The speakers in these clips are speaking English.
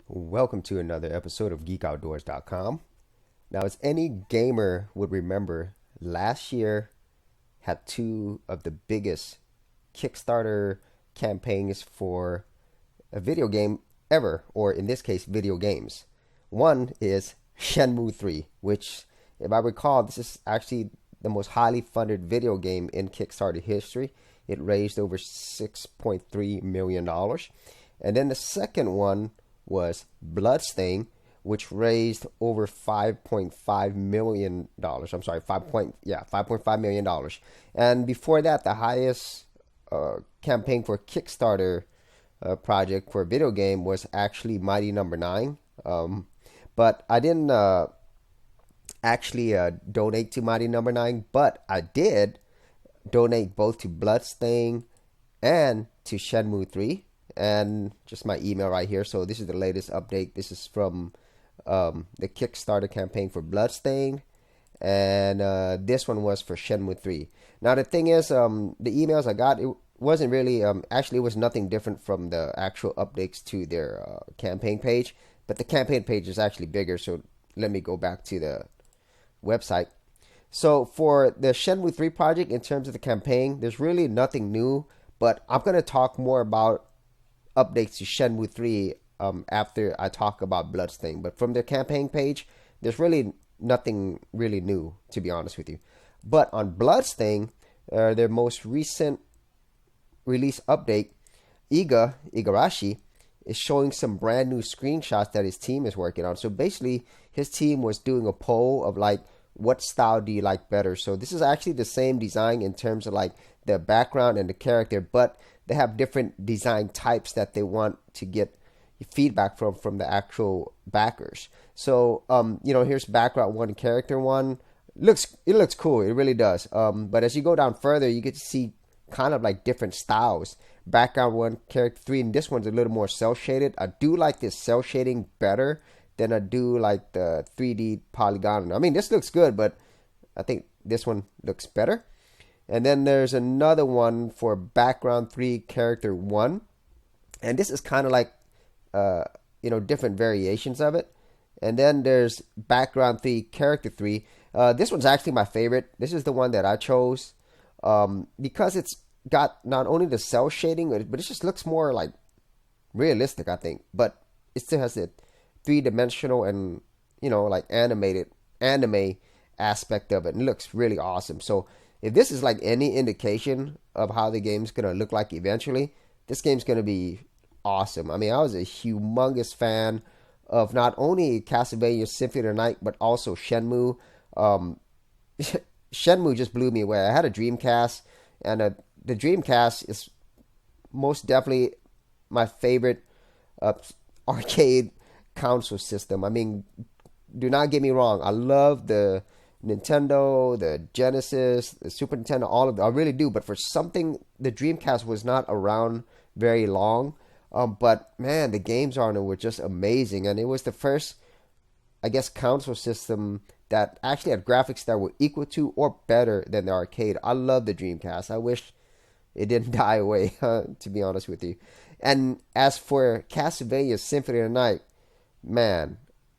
Welcome to another episode of GeekOutdoors.com. Now, as any gamer would remember, last year had two of the biggest Kickstarter campaigns for a video game ever, or in this case, video games. One is Shenmue 3, which, if I recall, this is actually the most highly funded video game in Kickstarter history. It raised over $6.3 million. And then the second one was Bloodstained, which raised over $5.5 million. I'm sorry, $5.5 million. And before that, the highest campaign for Kickstarter project for a video game was actually Mighty Number 9. But I didn't actually donate to Mighty Number 9, but I did donate both to Bloodstained and to Shenmue 3. And just my email right here. So this is the latest update. This is from the Kickstarter campaign for Bloodstained, and this one was for Shenmue 3. Now the thing is, the emails I got, it wasn't really actually it was nothing different from the actual updates to their campaign page, but the campaign page is actually bigger. So let me go back to the website. So for the Shenmue 3 project, in terms of the campaign, there's really nothing new, but I'm going to talk more about updates to Shenmue 3 after I talk about Bloodstained. But from their campaign page, there's really nothing really new, to be honest with you. But on Bloodstained, their most recent release update, Igarashi is showing some brand new screenshots that his team is working on. So basically, his team was doing a poll of like, what style do you like better? So this is actually the same design in terms of like the background and the character, but they have different design types that they want to get feedback from the actual backers. So, here's background one, character one. It looks cool. It really does. But as you go down further, you get to see kind of like different styles. Background one, character three, and this one's a little more cel shaded. I do like this cel shading better than I do like the 3D polygon. I mean, this looks good, but I think this one looks better. And then there's another one for background 3, character 1. And this is kind of like, different variations of it. And then there's background 3, character 3. This one's actually my favorite. This is the one that I chose because it's got not only the cel shading, but it just looks more like realistic, I think. But it still has the three-dimensional and, like anime aspect of it. And it looks really awesome. So if this is like any indication of how the game's going to look like eventually, this game's going to be awesome. I mean, I was a humongous fan of not only Castlevania Symphony of the Night, but also Shenmue. Shenmue just blew me away. I had a Dreamcast, and the Dreamcast is most definitely my favorite arcade console system. I mean, do not get me wrong. I love the Nintendo, the Genesis, the Super Nintendo, all of them. I really do. But for something, the Dreamcast was not around very long. But man, the games on it were just amazing. And it was the first, I guess, console system that actually had graphics that were equal to or better than the arcade. I love the Dreamcast. I wish it didn't die away, to be honest with you. And as for Castlevania Symphony of the Night, man,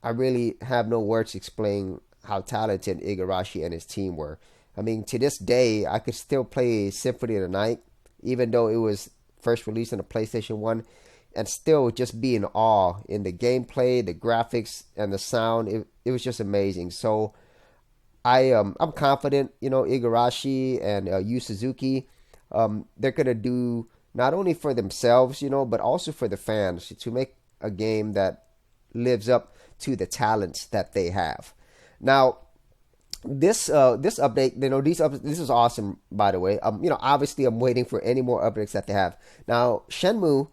I really have no words to explain how talented Igarashi and his team were. I mean, to this day, I could still play Symphony of the Night, even though it was first released on the PlayStation 1, and still just be in awe in the gameplay, the graphics, and the sound. It was just amazing. So I'm confident, Igarashi and Yu Suzuki, they're going to do not only for themselves, but also for the fans to make a game that lives up to the talents that they have. Now, this update, this is awesome, by the way. Obviously, I'm waiting for any more updates that they have. Now, Shenmue,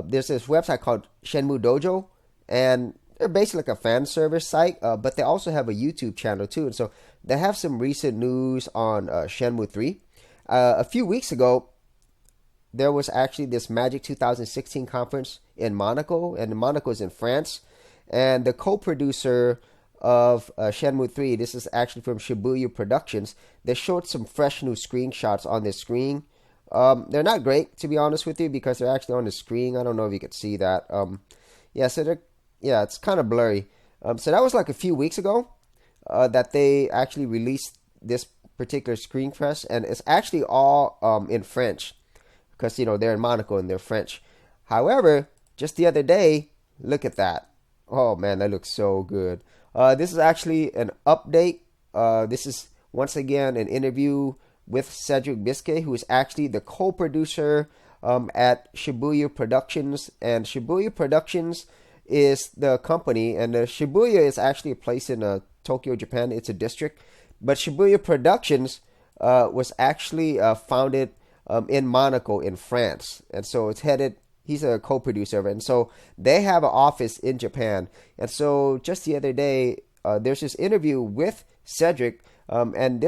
there's this website called Shenmue Dojo, and they're basically like a fan service site, but they also have a YouTube channel too. And so they have some recent news on Shenmue 3. A few weeks ago, there was actually this Magic 2016 conference in Monaco, and Monaco is in France, and the co-producer of Shenmue 3, this is actually from Shibuya Productions, they showed some fresh new screenshots on this screen. They're not great, to be honest with you, because they're actually on the screen. I don't know if you could see that. Yeah, so they're yeah, it's kind of blurry. So that was like a few weeks ago that they actually released this particular screen press, and it's actually all in French because they're in Monaco and they're French. However, just the other day, look at that. Oh man, that looks so good. This is actually an update. This is once again an interview with Cedric Biscay, who is actually the co-producer at Shibuya Productions. And Shibuya Productions is the company, and Shibuya is actually a place in Tokyo, Japan. It's a district. But Shibuya Productions was actually founded in Monaco, in France. And so he's a co-producer of it. And so they have an office in Japan. And so just the other day, there's this interview with Cedric. And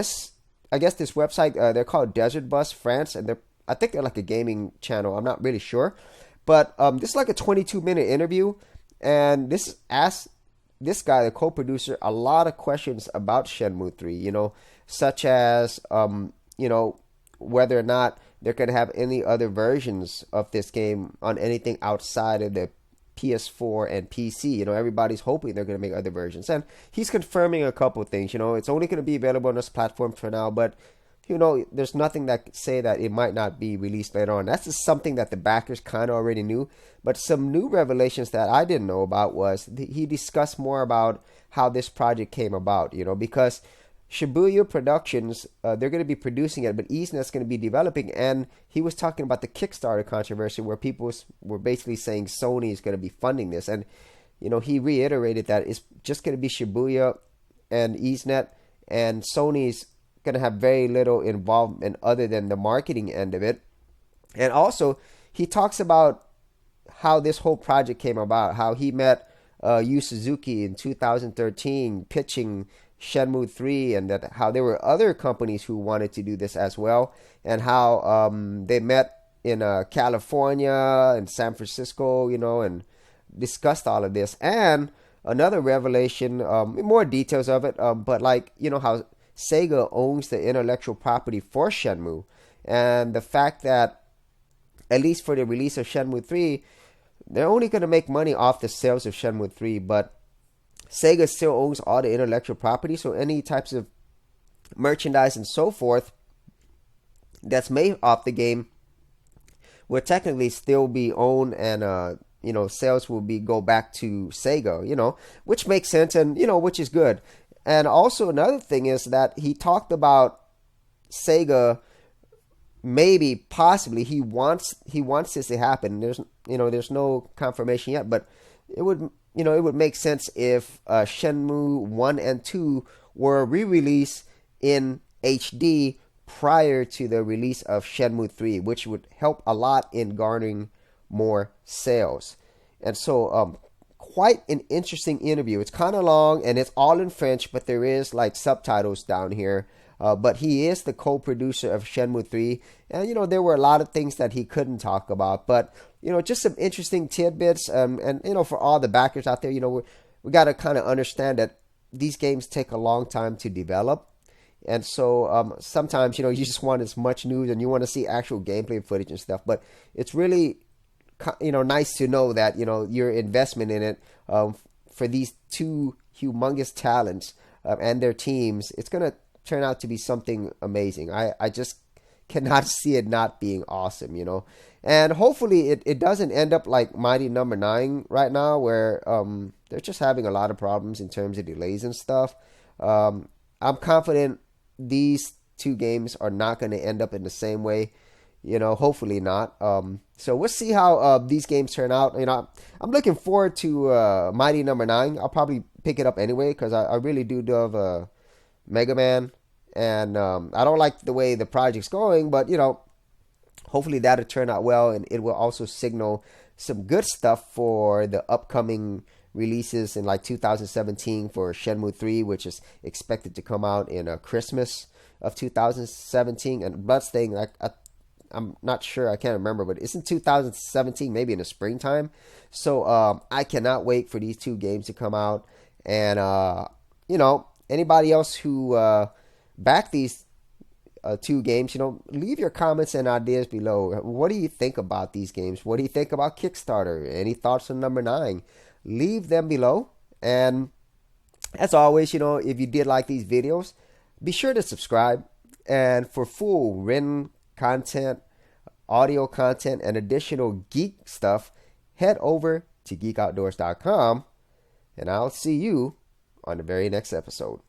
I guess this website, they're called Desert Bus France. And I think they're like a gaming channel. I'm not really sure. But this is like a 22-minute interview. And this asked this guy, the co-producer, a lot of questions about Shenmue 3, such as, whether or not they're going to have any other versions of this game on anything outside of the PS4 and PC. Everybody's hoping they're going to make other versions. And he's confirming a couple of things. It's only going to be available on this platform for now, but there's nothing that say that it might not be released later on. That's just something that the backers kind of already knew. But some new revelations that I didn't know about was he discussed more about how this project came about, because Shibuya Productions, they're going to be producing it, but EaseNet's going to be developing. And he was talking about the Kickstarter controversy where people were basically saying Sony is going to be funding this. And, he reiterated that it's just going to be Shibuya and EaseNet, and Sony's going to have very little involvement other than the marketing end of it. And also, he talks about how this whole project came about, how he met Yu Suzuki in 2013 pitching Shenmue 3, and that how there were other companies who wanted to do this as well, and how they met in California and San Francisco, and discussed all of this. And another revelation, more details of it, but how Sega owns the intellectual property for Shenmue, and the fact that at least for the release of Shenmue 3, they're only going to make money off the sales of Shenmue 3, but Sega still owns all the intellectual property, so any types of merchandise and so forth that's made off the game will technically still be owned, and sales will go back to Sega, which makes sense, and which is good. And also another thing is that he talked about Sega maybe possibly he wants this to happen. There's no confirmation yet, but it would make sense if Shenmue 1 and 2 were re-released in HD prior to the release of Shenmue 3, which would help a lot in garnering more sales. And so quite an interesting interview. It's kind of long and it's all in French, but there is subtitles down here. But he is the co-producer of Shenmue 3. And, there were a lot of things that he couldn't talk about. But, just some interesting tidbits. And for all the backers out there, we got to kind of understand that these games take a long time to develop. And so sometimes, you just want as much news and you want to see actual gameplay footage and stuff. But it's really, nice to know that, your investment in it for these two humongous talents and their teams, it's going to turn out to be something amazing. I just cannot see it not being awesome, and hopefully it doesn't end up like Mighty Number 9 right now, where they're just having a lot of problems in terms of delays and stuff. I'm confident these two games are not going to end up in the same way, hopefully not. So we'll see how these games turn out. I'm looking forward to Mighty Number 9. I'll probably pick it up anyway because I really do love Mega Man, and I don't like the way the project's going, but hopefully that'll turn out well, and it will also signal some good stuff for the upcoming releases in 2017 for Shenmue 3, which is expected to come out in Christmas of 2017, and Bloodstained, I'm not sure, I can't remember, but it's in 2017, maybe in the springtime. So I cannot wait for these two games to come out, and anybody else who back these two games, leave your comments and ideas below. What do you think about these games? What do you think about Kickstarter? Any thoughts on number 9? leave them below. And as always, if you did like these videos, be sure to subscribe. And for full written content, audio content, and additional geek stuff, head over to geekoutdoors.com. And I'll see you on the very next episode.